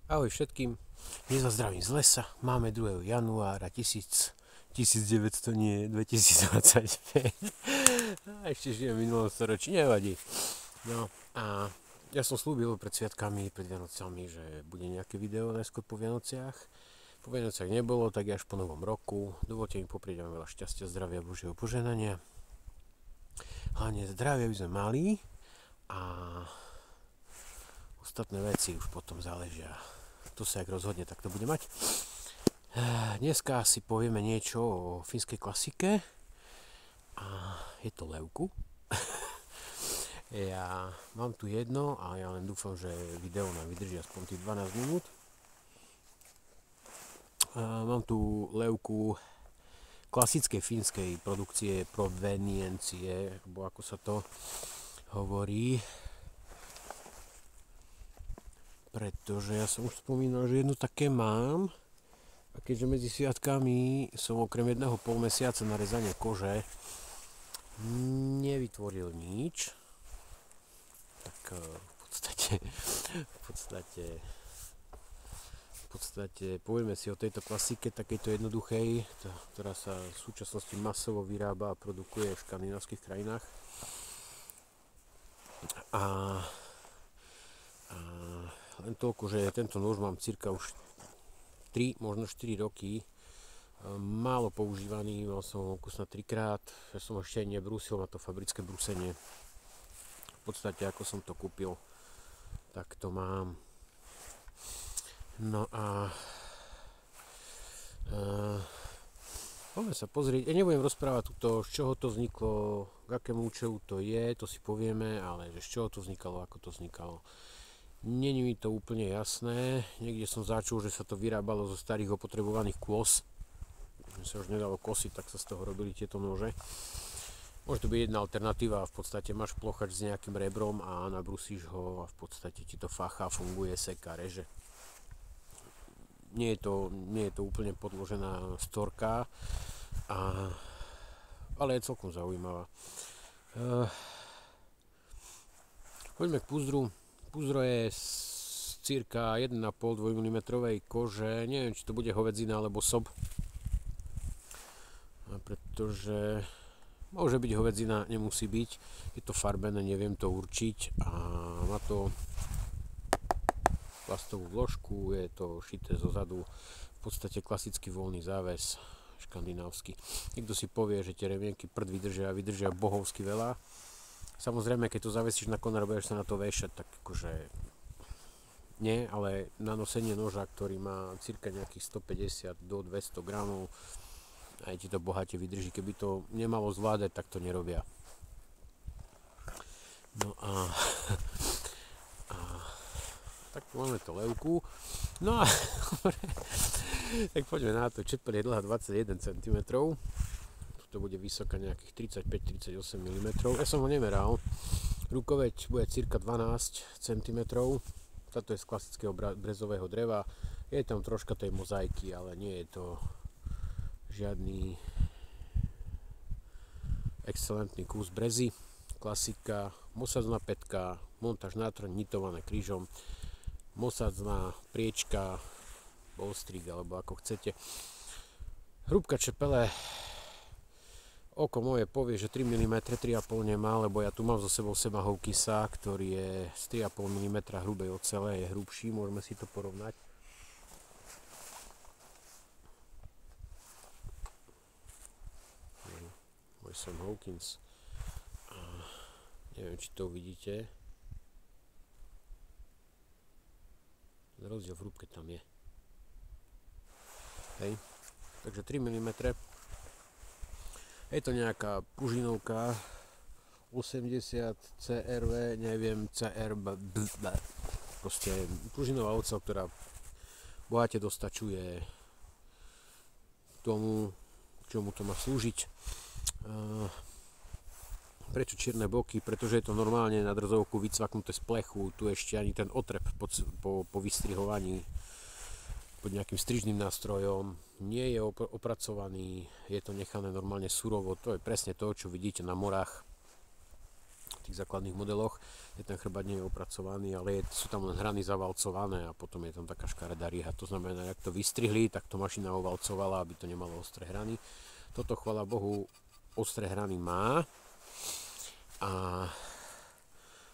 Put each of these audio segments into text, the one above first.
Ahoj všetkým, dnes vás zdravím z lesa, máme 2. januára 1900, nie, 2025. A ešte žijem v minulom storočí, nevadí. No a ja som slúbil pred sviatkami, pred Vianocami, že bude nejaké video najskôr po Vianociach. Po Vianociach nebolo, tak až po novom roku. Dovolte mi poprieť vám veľa šťastia, zdravia, Božieho požehnania. Hlavne zdravia by sme mali a ostatné veci už potom záležia. To sa jak rozhodne, tak to bude mať. Dneska si povieme niečo o fínskej klasike a je to Levku. Ja mám tu jedno a ja len dúfam, že video nám vydrží aspoň tých 12 minút. Mám tu Levku klasickej fínskej produkcie proveniencie, alebo ako sa to hovorí. Pretože ja som už spomínal, že jedno také mám a keďže medzi sviatkami som okrem jedného polmesiaca na rezanie kože nevytvoril nič, tak v podstate povieme si o tejto klasike takejto jednoduchej, ktorá sa v súčasnosti masovo vyrába a produkuje v škandinávskych krajinách. A len toľko, že tento nôž mám cirka už 3, možno 4 roky. Málo používaný, mal som ho kus na 3-krát. Ja som ešte aj nebrúsil, na to fabrické brúsenie. V podstate ako som to kúpil, tak to mám. No a poďme sa pozrieť. Ja nebudem rozprávať tuto, z čoho to vzniklo, k akému účelu to je, to si povieme, ale že z čoho to vznikalo, ako to vznikalo. Není mi to úplne jasné, niekde som začul, že sa to vyrábalo zo starých opotrebovaných kôs, že sa už nedalo kosiť, tak sa z toho robili tieto nože. Môže to byť jedna alternatíva, v podstate máš plochač s nejakým rebrom a nabrusíš ho a v podstate ti to fachá, funguje, seká, reže. Nie je to úplne podložená storka, ale je celkom zaujímavá. Poďme k púzdru. Púzdro je z cirka 1,5-2 mm kože, neviem či to bude hovedzina alebo sob, pretože môže byť hovedzina, nemusí byť, je to farbené, neviem to určiť a má to plastovú vložku, je to šité zo zadu, v podstate klasický voľný záves škandinávsky. Niekto si povie, že tie remienky prd vydržia bohovsky veľa. Samozrejme, keď to zavesíš na konár, budeš sa na to vešať, tak akože nie, ale na nosenie noža, ktorý má cirka nejakých 150 do 200 gramov, aj ti to bohate vydrží. Keby to nemalo zvládať, tak to nerobia. No a tak máme to Levku. No a tak poďme na to. Čepeľ je dlhá 21 cm. To bude vysoká nejakých 35-38 mm. Ja som ho nemeral. Rukoveď bude cirka 12 cm. Táto je z klasického brezového dreva. Je tam troška tej mozaiky, ale nie je to žiadny excelentný kus brezy. Klasika, mosadzná pätka, montáž na trň, nitované krížom, mosadzná priečka, bolstrík, alebo ako chcete. Hrúbka čepele, oko moje povie, že 3 mm, 3,5 nemá, lebo ja tu mám so sebou Semahovkisa, ktorý je z 3,5 mm hrubej ocele, je hrubší, môžeme si to porovnať. Môj Semahovkins. Neviem, či to uvidíte. Rozdiel v hrúbke tam je. Hej. Takže 3 mm. Je to nejaká pružinovka 80 CRV, neviem, proste pružinová oceľ, ktorá bohate dostačuje tomu, čomu to má slúžiť. Prečo čierne boky? Pretože je to normálne na drzovku vycvaknuté z plechu, tu ešte ani ten otrep po vystrihovaní pod nejakým strižným nástrojom nie je opracovaný, je to nechané normálne surovo, to je presne to, čo vidíte na morách. tých základných modeloch, ten chrbát nie je opracovaný, ale sú tam len hrany zavalcované a potom je tam taká škaredá rieha. To znamená, ak to vystrihli, tak to mašina ovalcovala, aby to nemalo ostré hrany. Toto, chvála Bohu, ostré hrany má a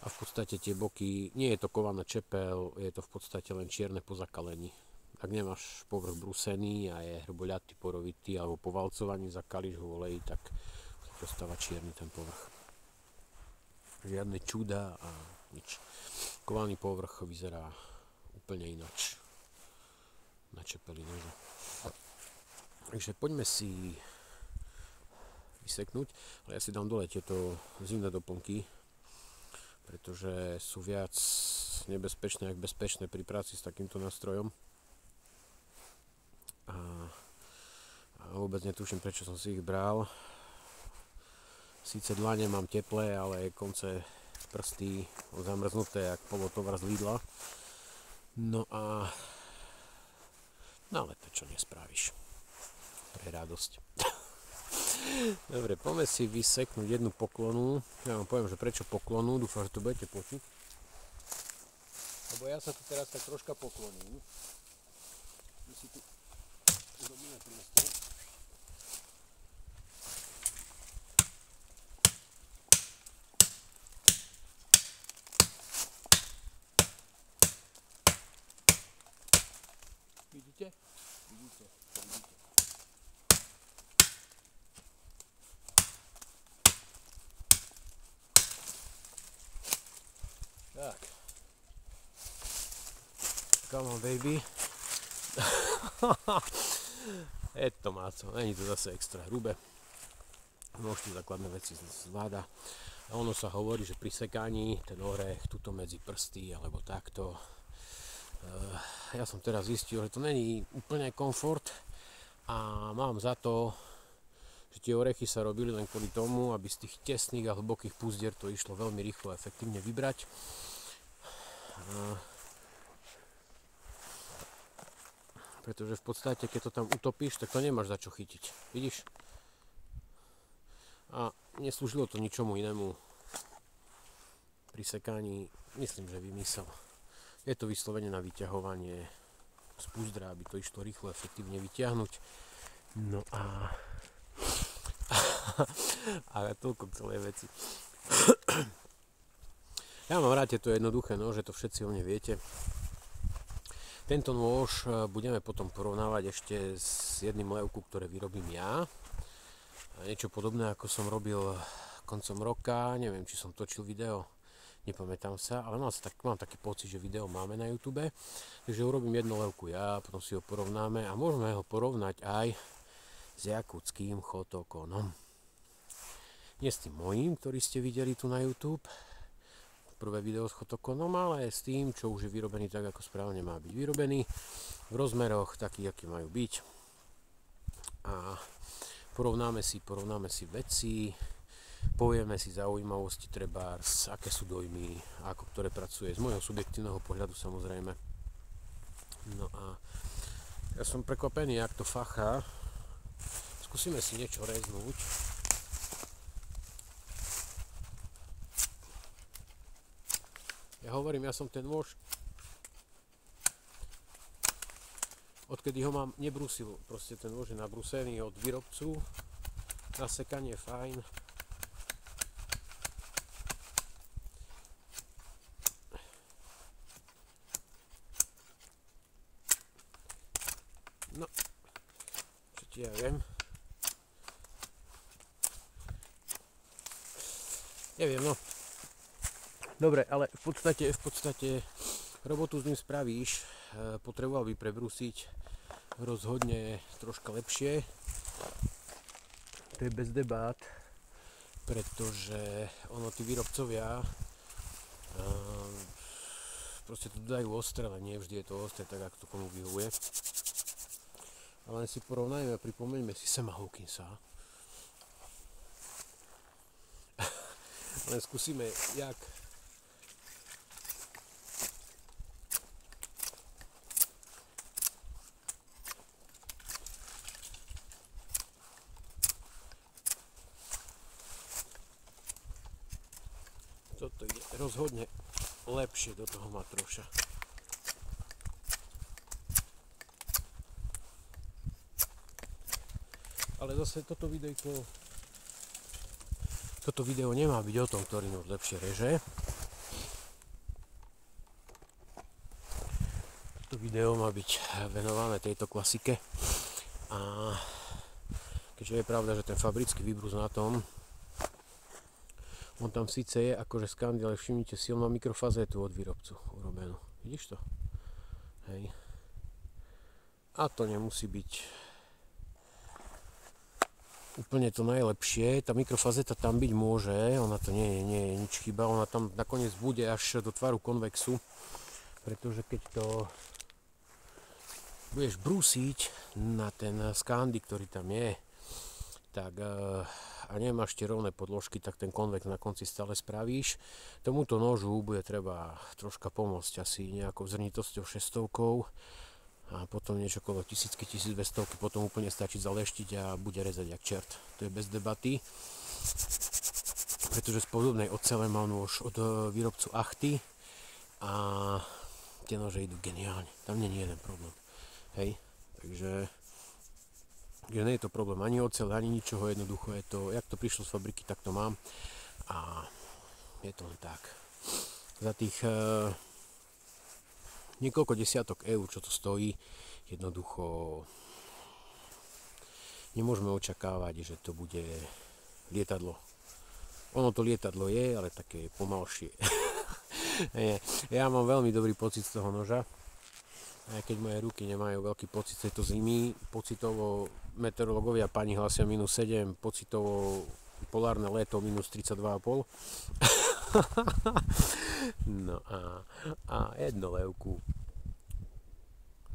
v podstate tie boky, nie je to kovaná čepel, je to v podstate len čierne po zakalení. Ak nemáš povrch brúsený a je hrboľatý, porovitý alebo po valcovaní zakalíš ho v oleji, tak dostáva čierny ten povrch. Žiadne čuda a nič. Kovaný povrch vyzerá úplne inač na čepeli noža. Takže poďme si vyseknúť, ale ja si dám dole tieto zimné doplnky, pretože sú viac nebezpečné ako bezpečné pri práci s takýmto nástrojom. A vôbec netuším, prečo som si ich bral. Síce dlane mám teplé, ale konce prsty zamrznuté jak polotovar z Lidla. No ale to čo nespravíš pre radosť. Dobre, poďme si vyseknúť jednu poklonu. Ja vám poviem, že prečo poklonu, dúfam, že to budete počuť. Lebo ja sa tu teraz tak troška pokloním. My si tu urobíme priestor. Vidíte? Vidíte. Tak. Come on, baby. Je to máco, není to zase extra hrubé. Môžete základné veci zvláda. A ono sa hovorí, že pri sekaní ten orech tuto medzi prsty alebo takto. Ja som teraz zistil, že to není úplne komfort a mám za to, že tie orechy sa robili len kvôli tomu, aby z tých tesných a hlbokých púzdier to išlo veľmi rýchlo a efektívne vybrať. Pretože v podstate, keď to tam utopíš, tak to nemáš za čo chytiť. Vidíš? A neslúžilo to ničomu inému pri sekaní. Myslím, že vymysel. Je to vyslovene na vyťahovanie z púzdra, aby to išlo rýchlo, efektívne vyťahnuť. No a toľko k celej veci. Ja mám rád to jednoduché nože, to všetci o mne viete. Tento nôž budeme potom porovnávať ešte s jedným levku, ktoré vyrobím ja. Niečo podobné, ako som robil koncom roka, neviem, či som točil video, nepamätám sa, ale mám taký pocit, že video máme na YouTube. Takže urobím jednu levku ja, potom si ho porovnáme a môžeme ho porovnať aj s jakutským chotokonom. Nie s tým mojím, ktorý ste videli tu na YouTube, prvé video s chotokonom, ale s tým, čo už je vyrobený tak, ako správne má byť vyrobený, v rozmeroch takých, aký majú byť. A porovnáme si veci, povieme si zaujímavosti trebárs, aké sú dojmy, ako ktoré pracuje z môjho subjektívneho pohľadu samozrejme. No a ja som prekvapený, jak to fachá. Skúsime si niečo reznúť. Ja hovorím, ja som ten nôž, odkedy ho mám, nebrúsil, proste ten nôž je nabrúsený od výrobcu, na sekanie fajn. No, čo ti ja viem. Neviem, no. Dobre, ale v podstate robotu s ním spravíš, potreboval by prebrúsiť rozhodne troška lepšie, to je bez debát, pretože ono tí výrobcovia proste to dajú ostré, ale nie vždy je to ostré tak, ako to komu vyhovuje. Ale len si porovnajme a pripomeňme si Sama Hawkinsa. Len skúsime, jak Toto ide rozhodne lepšie do toho matroša. Ale zase toto video nemá byť o tom, ktorý nož lepšie reže. Toto video má byť venované tejto klasike. A keďže je pravda, že ten fabrický výbrus na tom, on tam síce je akože Scandi, ale všimnite si, on má mikrofazétu od výrobcu urobenú. Vidíš to? Hej. A to nemusí byť úplne to najlepšie. Tá mikrofazeta tam byť môže, ona to nie je nič chyba, ona tam nakoniec bude až do tvaru konvexu, pretože keď to budeš brúsiť na ten Scandi, ktorý tam je, tak a nemáš tie rovné podložky, tak ten konvex na konci stále spravíš. Tomuto nožu bude treba troška pomôcť asi nejakou zrnitosťou 600 a potom niečo okolo 1000-1200, potom úplne stačí zaleštiť a bude rezať jak čert. To je bez debaty, pretože z podobnej ocele mám nôž od výrobcu Achty a tie nože idú geniálne, tam nie je jeden problém. Hej, takže nie je to problém ani oceľ, ani ničoho, jednoducho je to, jak to prišlo z fabriky, tak to mám a je to len tak. Za tých niekoľko desiatok eur, čo to stojí, jednoducho nemôžeme očakávať, že to bude lietadlo. Ono to lietadlo je, ale také pomalšie. Ja mám veľmi dobrý pocit z toho noža. Aj keď moje ruky nemajú veľký pocit z tejto zimy, pocitovo meteorológovia pani hlasia -7, pocitovo polárne leto -32,5. No a jedno levku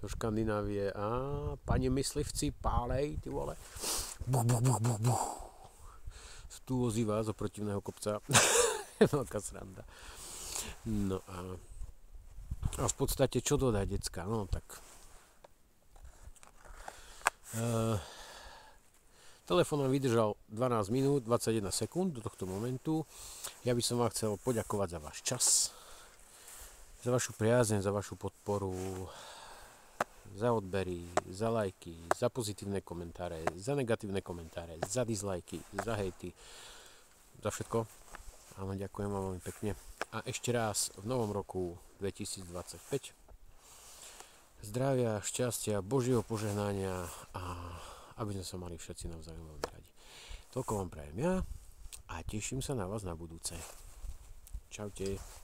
zo Škandinávie a pani myslivci, pálej, ty vole. Buch, buch, buch, buch, buch. Tu ozýva zo protivného kopca. Veľká sranda. No a v podstate čo dodať, decka? No tak telefón vám vydržal 12 minút 21 sekúnd do tohto momentu. Ja by som vám chcel poďakovať za váš čas, za vašu priazeň, za vašu podporu, za odbery, za lajky, za pozitívne komentáre, za negatívne komentáre, za dislajky, za hejty, za všetko. Áno, ďakujem vám veľmi pekne. A ešte raz v novom roku 2025 zdravia, šťastia, Božieho požehnania a aby sme sa mali všetci navzájom veľmi radi. Toľko vám prajem ja a teším sa na vás na budúce. Čaute.